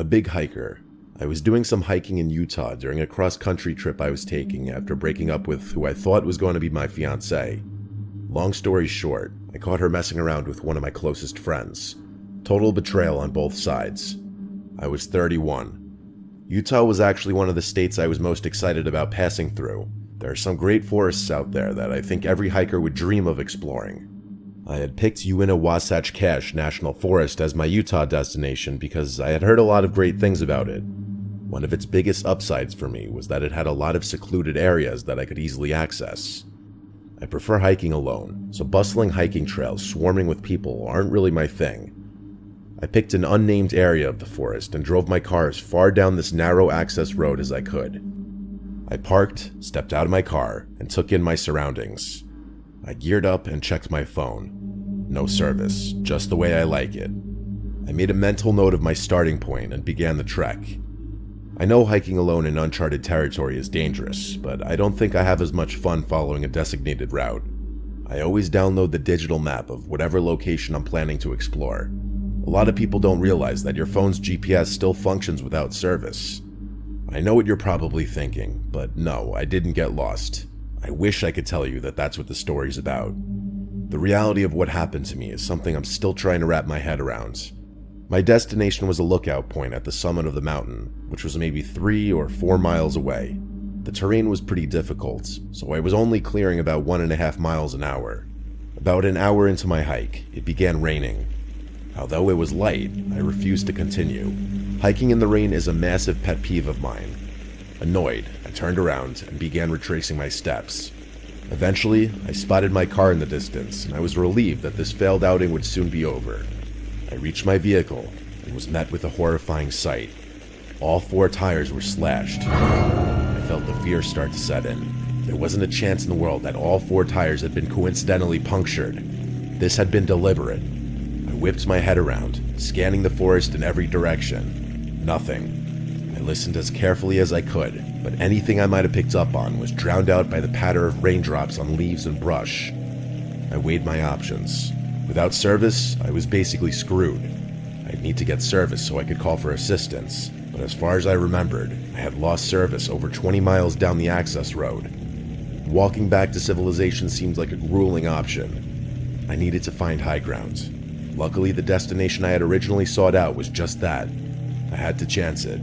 a big hiker. I was doing some hiking in Utah during a cross-country trip I was taking after breaking up with who I thought was going to be my fiancée. Long story short, I caught her messing around with one of my closest friends. Total betrayal on both sides. I was 31. Utah was actually one of the states I was most excited about passing through. There are some great forests out there that I think every hiker would dream of exploring. I had picked Wasatch Cache National Forest as my Utah destination because I had heard a lot of great things about it. One of its biggest upsides for me was that it had a lot of secluded areas that I could easily access. I prefer hiking alone, so bustling hiking trails swarming with people aren't really my thing. I picked an unnamed area of the forest and drove my car as far down this narrow access road as I could. I parked, stepped out of my car, and took in my surroundings. I geared up and checked my phone. No service, just the way I like it. I made a mental note of my starting point and began the trek. I know hiking alone in uncharted territory is dangerous, but I don't think I have as much fun following a designated route. I always download the digital map of whatever location I'm planning to explore. A lot of people don't realize that your phone's GPS still functions without service. I know what you're probably thinking, but no, I didn't get lost. I wish I could tell you that that's what the story's about. The reality of what happened to me is something I'm still trying to wrap my head around. My destination was a lookout point at the summit of the mountain, which was maybe 3 or 4 miles away. The terrain was pretty difficult, so I was only clearing about 1.5 miles an hour. About an hour into my hike, it began raining. Although it was light, I refused to continue. Hiking in the rain is a massive pet peeve of mine. Annoyed, I turned around and began retracing my steps. Eventually, I spotted my car in the distance, and I was relieved that this failed outing would soon be over. I reached my vehicle and was met with a horrifying sight. All 4 tires were slashed. I felt the fear start to set in. There wasn't a chance in the world that all 4 tires had been coincidentally punctured. This had been deliberate. I whipped my head around, scanning the forest in every direction. Nothing. I listened as carefully as I could, but anything I might have picked up on was drowned out by the patter of raindrops on leaves and brush. I weighed my options. Without service, I was basically screwed. I'd need to get service so I could call for assistance, but as far as I remembered, I had lost service over 20 miles down the access road. Walking back to civilization seemed like a grueling option. I needed to find high ground. Luckily, the destination I had originally sought out was just that. I had to chance it.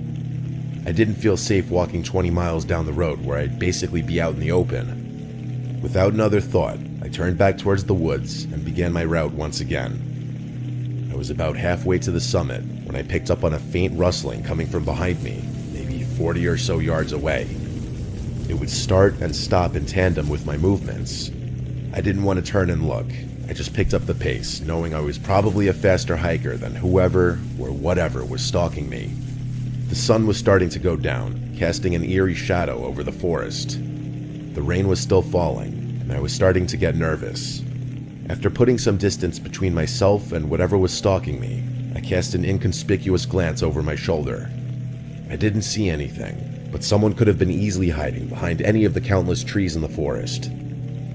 I didn't feel safe walking 20 miles down the road where I'd basically be out in the open. Without another thought, I turned back towards the woods and began my route once again. I was about halfway to the summit when I picked up on a faint rustling coming from behind me, maybe 40 or so yards away. It would start and stop in tandem with my movements. I didn't want to turn and look. I just picked up the pace, knowing I was probably a faster hiker than whoever or whatever was stalking me. The sun was starting to go down, casting an eerie shadow over the forest. The rain was still falling, and I was starting to get nervous. After putting some distance between myself and whatever was stalking me, I cast an inconspicuous glance over my shoulder. I didn't see anything, but someone could have been easily hiding behind any of the countless trees in the forest.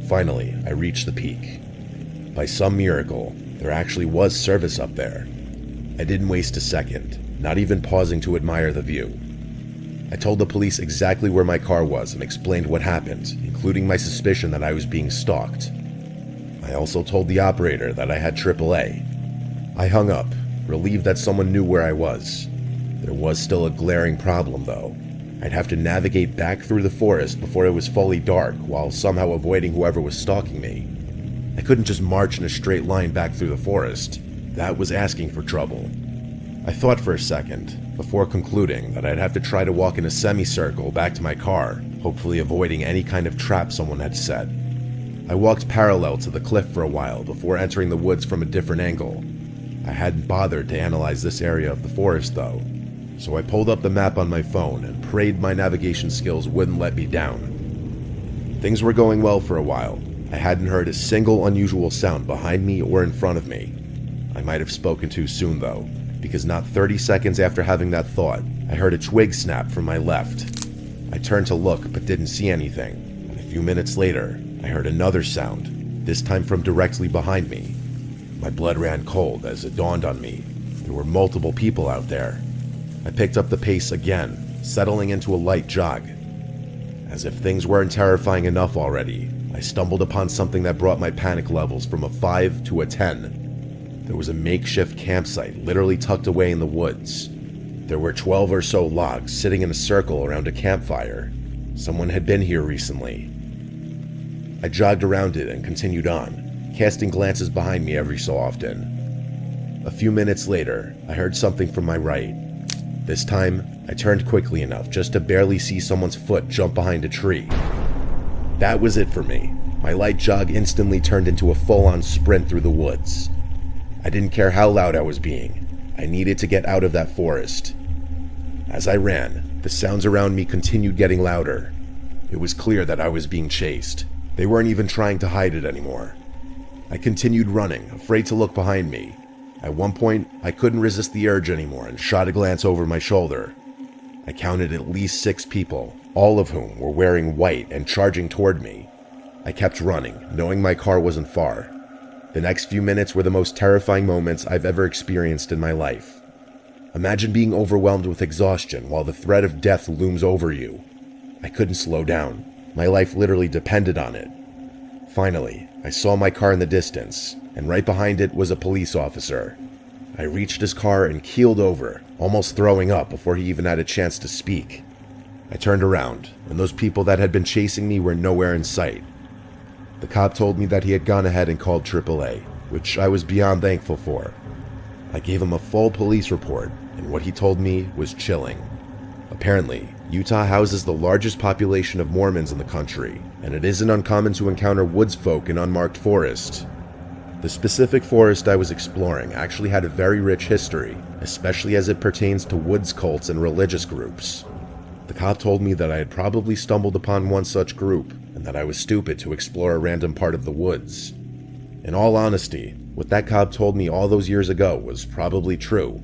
Finally, I reached the peak. By some miracle, there actually was service up there. I didn't waste a second, not even pausing to admire the view. I told the police exactly where my car was and explained what happened, including my suspicion that I was being stalked. I also told the operator that I had AAA. I hung up, relieved that someone knew where I was. There was still a glaring problem, though. I'd have to navigate back through the forest before it was fully dark while somehow avoiding whoever was stalking me. I couldn't just march in a straight line back through the forest. That was asking for trouble. I thought for a second, before concluding that I'd have to try to walk in a semicircle back to my car, hopefully avoiding any kind of trap someone had set. I walked parallel to the cliff for a while before entering the woods from a different angle. I hadn't bothered to analyze this area of the forest though, so I pulled up the map on my phone and prayed my navigation skills wouldn't let me down. Things were going well for a while. I hadn't heard a single unusual sound behind me or in front of me. I might have spoken too soon though, because not 30 seconds after having that thought, I heard a twig snap from my left. I turned to look but didn't see anything, and a few minutes later, I heard another sound, this time from directly behind me. My blood ran cold as it dawned on me. There were multiple people out there. I picked up the pace again, settling into a light jog. As if things weren't terrifying enough already, I stumbled upon something that brought my panic levels from a 5 to a 10. There was a makeshift campsite literally tucked away in the woods. There were 12 or so logs sitting in a circle around a campfire. Someone had been here recently. I jogged around it and continued on, casting glances behind me every so often. A few minutes later, I heard something from my right. This time, I turned quickly enough just to barely see someone's foot jump behind a tree. That was it for me. My light jog instantly turned into a full-on sprint through the woods. I didn't care how loud I was being. I needed to get out of that forest. As I ran, the sounds around me continued getting louder. It was clear that I was being chased. They weren't even trying to hide it anymore. I continued running, afraid to look behind me. At one point, I couldn't resist the urge anymore and shot a glance over my shoulder. I counted at least 6 people, all of whom were wearing white and charging toward me. I kept running, knowing my car wasn't far. The next few minutes were the most terrifying moments I've ever experienced in my life. Imagine being overwhelmed with exhaustion while the threat of death looms over you. I couldn't slow down. My life literally depended on it. Finally, I saw my car in the distance, and right behind it was a police officer. I reached his car and keeled over, almost throwing up before he even had a chance to speak. I turned around, and those people that had been chasing me were nowhere in sight. The cop told me that he had gone ahead and called AAA, which I was beyond thankful for. I gave him a full police report, and what he told me was chilling. Apparently, Utah houses the largest population of Mormons in the country, and it isn't uncommon to encounter woods folk in unmarked forests. The specific forest I was exploring actually had a very rich history, especially as it pertains to woods cults and religious groups. The cop told me that I had probably stumbled upon one such group, and that I was stupid to explore a random part of the woods. In all honesty, what that cop told me all those years ago was probably true.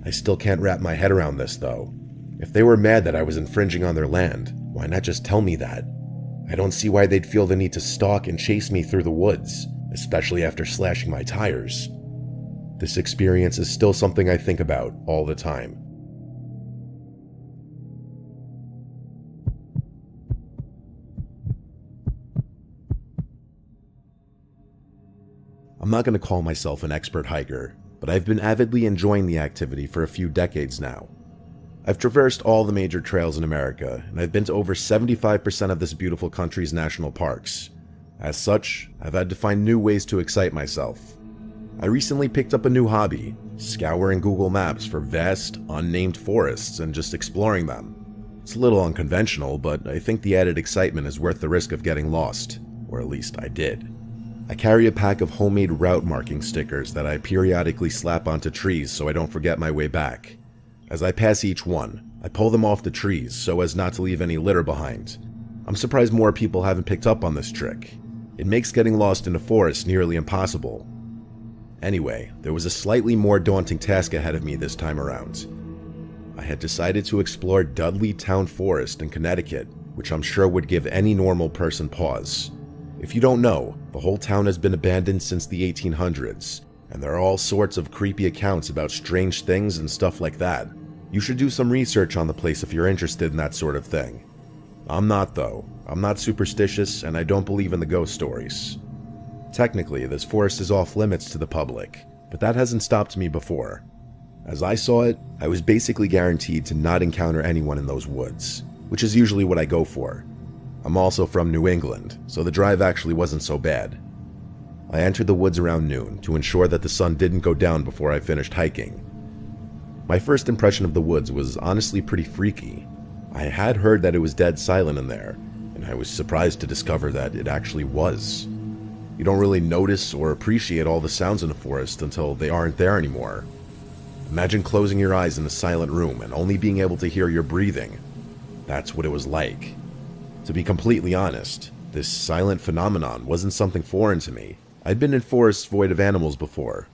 I still can't wrap my head around this, though. If they were mad that I was infringing on their land, why not just tell me that? I don't see why they'd feel the need to stalk and chase me through the woods, especially after slashing my tires. This experience is still something I think about all the time. I'm not going to call myself an expert hiker, but I've been avidly enjoying the activity for a few decades now. I've traversed all the major trails in America, and I've been to over 75% of this beautiful country's national parks. As such, I've had to find new ways to excite myself. I recently picked up a new hobby, scouring Google Maps for vast, unnamed forests and just exploring them. It's a little unconventional, but I think the added excitement is worth the risk of getting lost, or at least I did. I carry a pack of homemade route marking stickers that I periodically slap onto trees so I don't forget my way back. As I pass each one, I pull them off the trees so as not to leave any litter behind. I'm surprised more people haven't picked up on this trick. It makes getting lost in a forest nearly impossible. Anyway, there was a slightly more daunting task ahead of me this time around. I had decided to explore Dudley Town Forest in Connecticut, which I'm sure would give any normal person pause. If you don't know, the whole town has been abandoned since the 1800s, and there are all sorts of creepy accounts about strange things and stuff like that. You should do some research on the place if you're interested in that sort of thing. I'm not, though. I'm not superstitious, and I don't believe in the ghost stories. Technically, this forest is off limits to the public, but that hasn't stopped me before. As I saw it, I was basically guaranteed to not encounter anyone in those woods, which is usually what I go for. I'm also from New England, so the drive actually wasn't so bad. I entered the woods around noon to ensure that the sun didn't go down before I finished hiking. My first impression of the woods was honestly pretty freaky. I had heard that it was dead silent in there, and I was surprised to discover that it actually was. You don't really notice or appreciate all the sounds in a forest until they aren't there anymore. Imagine closing your eyes in a silent room and only being able to hear your breathing. That's what it was like. To be completely honest, this silent phenomenon wasn't something foreign to me. I'd been in forests void of animals before.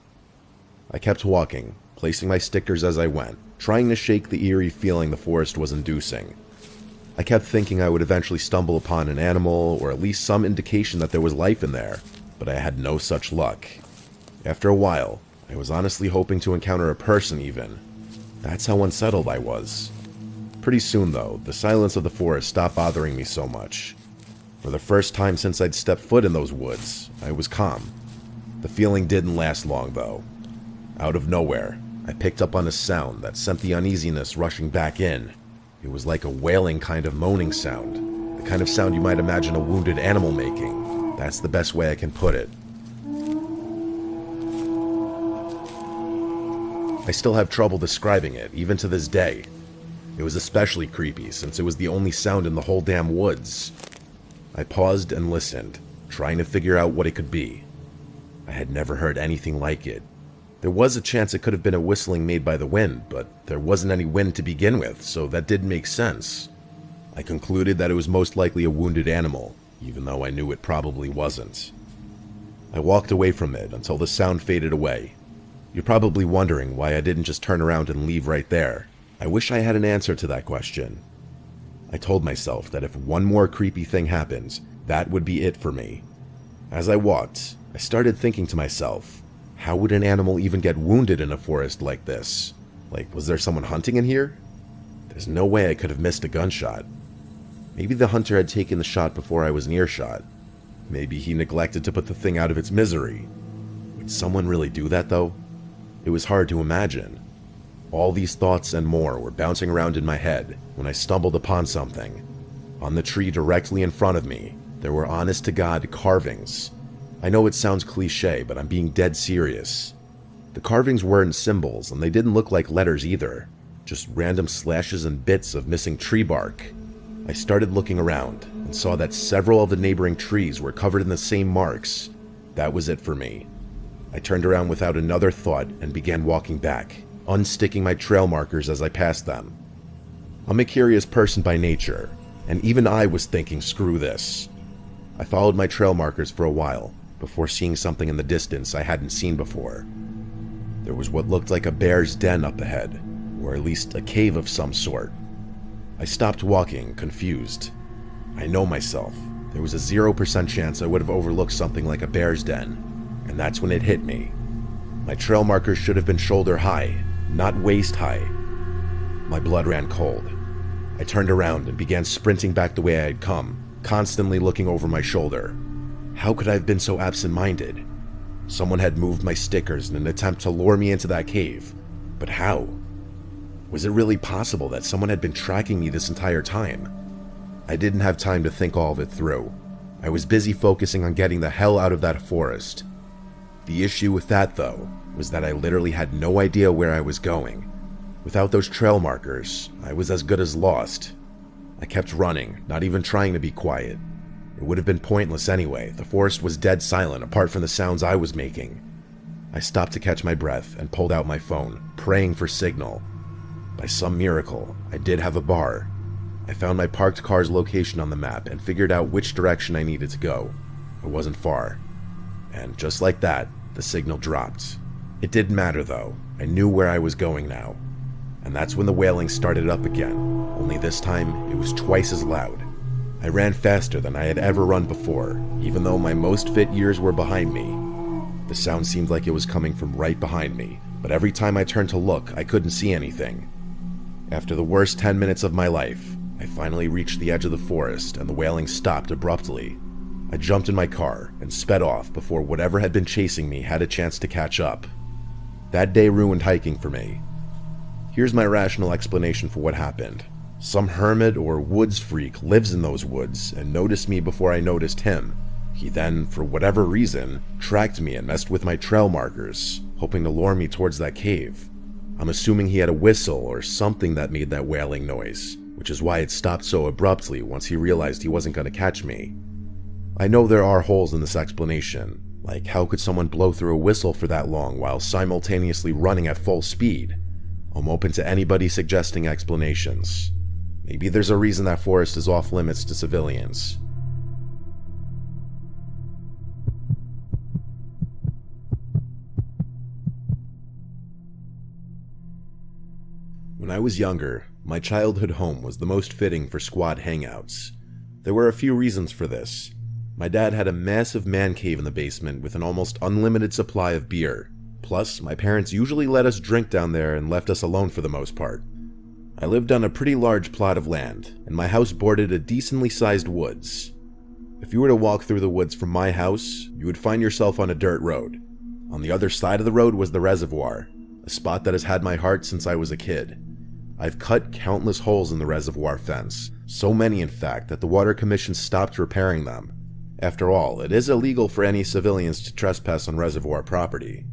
I kept walking, placing my stickers as I went, trying to shake the eerie feeling the forest was inducing. I kept thinking I would eventually stumble upon an animal or at least some indication that there was life in there, but I had no such luck. After a while, I was honestly hoping to encounter a person even. That's how unsettled I was. Pretty soon, though, the silence of the forest stopped bothering me so much. For the first time since I'd stepped foot in those woods, I was calm. The feeling didn't last long, though. Out of nowhere, I picked up on a sound that sent the uneasiness rushing back in. It was like a wailing kind of moaning sound, the kind of sound you might imagine a wounded animal making. That's the best way I can put it. I still have trouble describing it, even to this day. It was especially creepy since it was the only sound in the whole damn woods. I paused and listened, trying to figure out what it could be. I had never heard anything like it. There was a chance it could have been a whistling made by the wind, but there wasn't any wind to begin with, so that didn't make sense. I concluded that it was most likely a wounded animal, even though I knew it probably wasn't. I walked away from it until the sound faded away. You're probably wondering why I didn't just turn around and leave right there. I wish I had an answer to that question. I told myself that if one more creepy thing happened, that would be it for me. As I walked, I started thinking to myself, how would an animal even get wounded in a forest like this? Like, was there someone hunting in here? There's no way I could have missed a gunshot. Maybe the hunter had taken the shot before I was in earshot. Maybe he neglected to put the thing out of its misery. Would someone really do that, though? It was hard to imagine. All these thoughts and more were bouncing around in my head when I stumbled upon something. On the tree directly in front of me, there were honest-to-God carvings. I know it sounds cliche, but I'm being dead serious. The carvings weren't symbols, and they didn't look like letters either. Just random slashes and bits of missing tree bark. I started looking around and saw that several of the neighboring trees were covered in the same marks. That was it for me. I turned around without another thought and began walking back, unsticking my trail markers as I passed them. I'm a curious person by nature, and even I was thinking, screw this. I followed my trail markers for a while, before seeing something in the distance I hadn't seen before. There was what looked like a bear's den up ahead, or at least a cave of some sort. I stopped walking, confused. I know myself. There was a 0% chance I would have overlooked something like a bear's den, and that's when it hit me. My trail markers should have been shoulder high, not waist high. My blood ran cold. I turned around and began sprinting back the way I had come, constantly looking over my shoulder. How could I have been so absent-minded? Someone had moved my stickers in an attempt to lure me into that cave. But how? Was it really possible that someone had been tracking me this entire time? I didn't have time to think all of it through. I was busy focusing on getting the hell out of that forest. The issue with that, though, was that I literally had no idea where I was going. Without those trail markers, I was as good as lost. I kept running, not even trying to be quiet. It would have been pointless anyway. The forest was dead silent apart from the sounds I was making. I stopped to catch my breath and pulled out my phone, praying for signal. By some miracle, I did have a bar. I found my parked car's location on the map and figured out which direction I needed to go. It wasn't far. And just like that, the signal dropped. It didn't matter though. I knew where I was going now. And that's when the wailing started up again, only this time it was twice as loud. I ran faster than I had ever run before, even though my most fit years were behind me. The sound seemed like it was coming from right behind me, but every time I turned to look, I couldn't see anything. After the worst 10 minutes of my life, I finally reached the edge of the forest and the wailing stopped abruptly. I jumped in my car and sped off before whatever had been chasing me had a chance to catch up. That day ruined hiking for me. Here's my rational explanation for what happened. Some hermit or woods freak lives in those woods and noticed me before I noticed him. He then, for whatever reason, tracked me and messed with my trail markers, hoping to lure me towards that cave. I'm assuming he had a whistle or something that made that wailing noise, which is why it stopped so abruptly once he realized he wasn't going to catch me. I know there are holes in this explanation, like how could someone blow through a whistle for that long while simultaneously running at full speed? I'm open to anybody suggesting explanations. Maybe there's a reason that forest is off limits to civilians. When I was younger, my childhood home was the most fitting for squad hangouts. There were a few reasons for this. My dad had a massive man cave in the basement with an almost unlimited supply of beer, Plus, my parents usually let us drink down there and left us alone for the most part. I lived on a pretty large plot of land, and my house bordered a decently sized woods. If you were to walk through the woods from my house, you would find yourself on a dirt road. On the other side of the road was the reservoir, a spot that has had my heart since I was a kid. I've cut countless holes in the reservoir fence, so many in fact that the Water Commission stopped repairing them. After all, it is illegal for any civilians to trespass on reservoir property.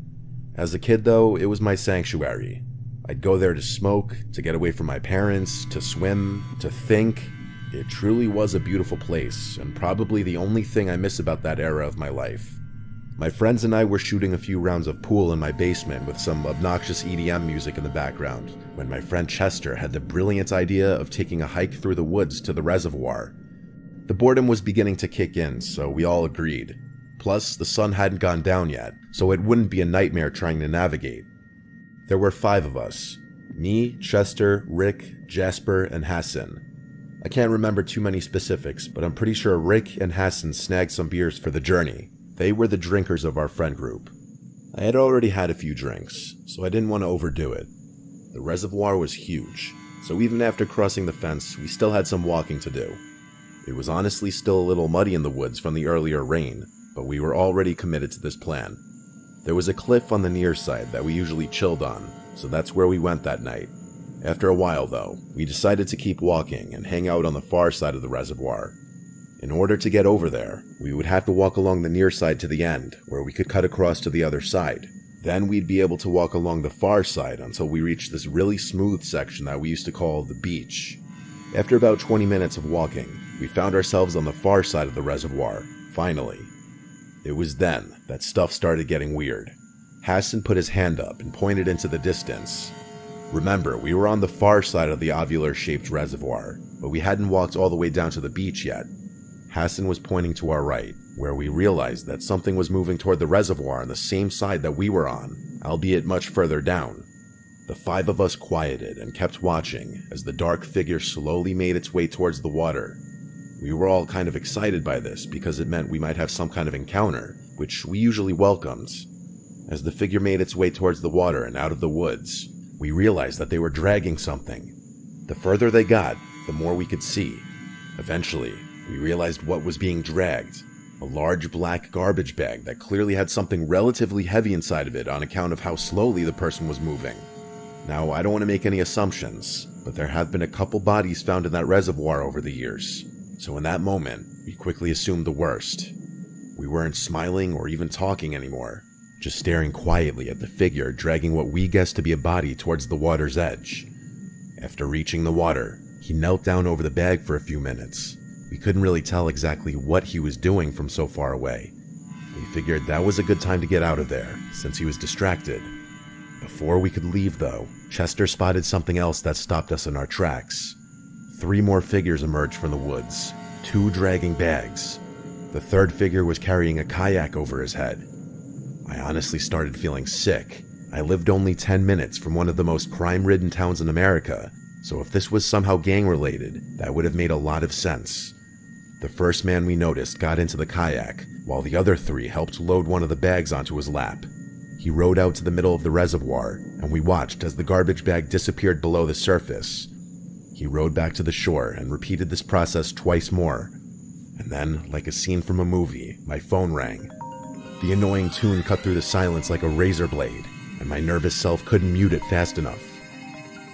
As a kid though, it was my sanctuary. I'd go there to smoke, to get away from my parents, to swim, to think. It truly was a beautiful place, and probably the only thing I miss about that era of my life. My friends and I were shooting a few rounds of pool in my basement with some obnoxious EDM music in the background, when my friend Chester had the brilliant idea of taking a hike through the woods to the reservoir. The boredom was beginning to kick in, so we all agreed. Plus, the sun hadn't gone down yet, so it wouldn't be a nightmare trying to navigate. There were 5 of us. Me, Chester, Rick, Jasper, and Hassan. I can't remember too many specifics, but I'm pretty sure Rick and Hassan snagged some beers for the journey. They were the drinkers of our friend group. I had already had a few drinks, so I didn't want to overdo it. The reservoir was huge, so even after crossing the fence, we still had some walking to do. It was honestly still a little muddy in the woods from the earlier rain, but we were already committed to this plan. There was a cliff on the near side that we usually chilled on, so that's where we went that night. After a while though, we decided to keep walking and hang out on the far side of the reservoir. In order to get over there, we would have to walk along the near side to the end, where we could cut across to the other side. Then we'd be able to walk along the far side until we reached this really smooth section that we used to call the beach. After about 20 minutes of walking, we found ourselves on the far side of the reservoir, finally. It was then that stuff started getting weird. Hassan put his hand up and pointed into the distance. Remember, we were on the far side of the ovular-shaped reservoir, but we hadn't walked all the way down to the beach yet. Hassan was pointing to our right, where we realized that something was moving toward the reservoir on the same side that we were on, albeit much further down. The 5 of us quieted and kept watching as the dark figure slowly made its way towards the water. We were all kind of excited by this because it meant we might have some kind of encounter, which we usually welcomed. As the figure made its way towards the water and out of the woods, we realized that they were dragging something. The further they got, the more we could see. Eventually, we realized what was being dragged. A large black garbage bag that clearly had something relatively heavy inside of it on account of how slowly the person was moving. Now, I don't want to make any assumptions, but there have been a couple bodies found in that reservoir over the years. So in that moment, we quickly assumed the worst. We weren't smiling or even talking anymore, just staring quietly at the figure dragging what we guessed to be a body towards the water's edge. After reaching the water, he knelt down over the bag for a few minutes. We couldn't really tell exactly what he was doing from so far away. We figured that was a good time to get out of there, since he was distracted. Before we could leave though, Chester spotted something else that stopped us in our tracks. 3 more figures emerged from the woods, 2 dragging bags. The 3rd figure was carrying a kayak over his head. I honestly started feeling sick. I lived only 10 minutes from one of the most crime-ridden towns in America, so if this was somehow gang-related, that would have made a lot of sense. The first man we noticed got into the kayak, while the other 3 helped load one of the bags onto his lap. He rowed out to the middle of the reservoir, and we watched as the garbage bag disappeared below the surface. He rowed back to the shore and repeated this process twice more. And then, like a scene from a movie, my phone rang. The annoying tune cut through the silence like a razor blade, and my nervous self couldn't mute it fast enough.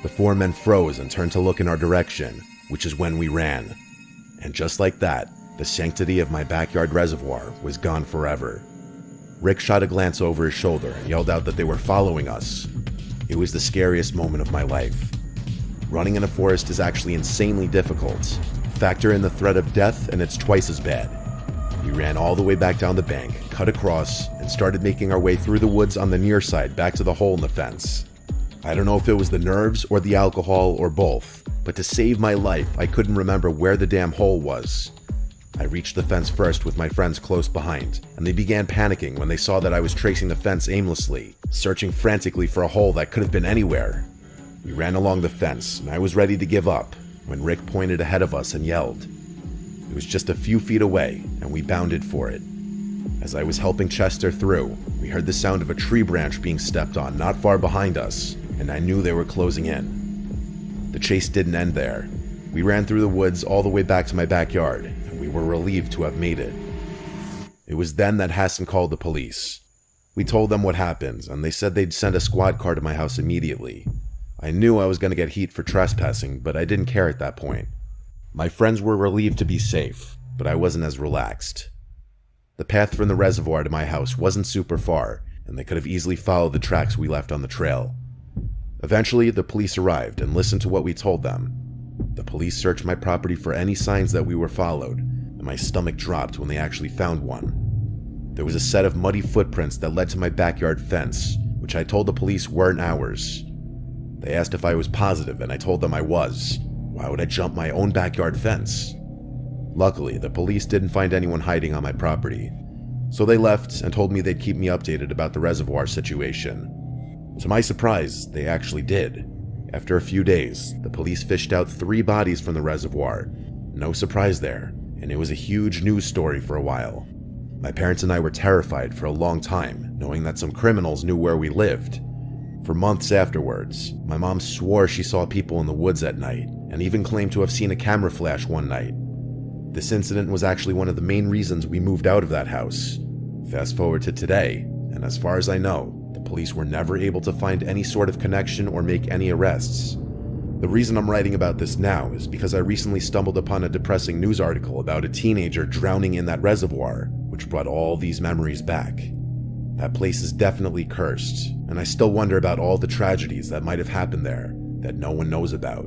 The 4 men froze and turned to look in our direction, which is when we ran. And just like that, the sanctity of my backyard reservoir was gone forever. Rick shot a glance over his shoulder and yelled out that they were following us. It was the scariest moment of my life. Running in a forest is actually insanely difficult. Factor in the threat of death and it's twice as bad. We ran all the way back down the bank, cut across, and started making our way through the woods on the near side back to the hole in the fence. I don't know if it was the nerves or the alcohol or both, but to save my life, I couldn't remember where the damn hole was. I reached the fence first with my friends close behind, and they began panicking when they saw that I was tracing the fence aimlessly, searching frantically for a hole that could have been anywhere. We ran along the fence, and I was ready to give up, when Rick pointed ahead of us and yelled. It was just a few feet away, and we bounded for it. As I was helping Chester through, we heard the sound of a tree branch being stepped on not far behind us, and I knew they were closing in. The chase didn't end there. We ran through the woods all the way back to my backyard, and we were relieved to have made it. It was then that Hassan called the police. We told them what happened, and they said they'd send a squad car to my house immediately. I knew I was going to get heat for trespassing, but I didn't care at that point. My friends were relieved to be safe, but I wasn't as relaxed. The path from the reservoir to my house wasn't super far, and they could have easily followed the tracks we left on the trail. Eventually, the police arrived and listened to what we told them. The police searched my property for any signs that we were followed, and my stomach dropped when they actually found one. There was a set of muddy footprints that led to my backyard fence, which I told the police weren't ours. They asked if I was positive, and I told them I was. Why would I jump my own backyard fence? Luckily, the police didn't find anyone hiding on my property, so they left and told me they'd keep me updated about the reservoir situation. To my surprise, they actually did. After a few days, the police fished out 3 bodies from the reservoir. No surprise there, and it was a huge news story for a while. My parents and I were terrified for a long time, knowing that some criminals knew where we lived. For months afterwards, my mom swore she saw people in the woods at night, and even claimed to have seen a camera flash one night. This incident was actually one of the main reasons we moved out of that house. Fast forward to today, and as far as I know, the police were never able to find any sort of connection or make any arrests. The reason I'm writing about this now is because I recently stumbled upon a depressing news article about a teenager drowning in that reservoir, which brought all these memories back. That place is definitely cursed, and I still wonder about all the tragedies that might have happened there that no one knows about.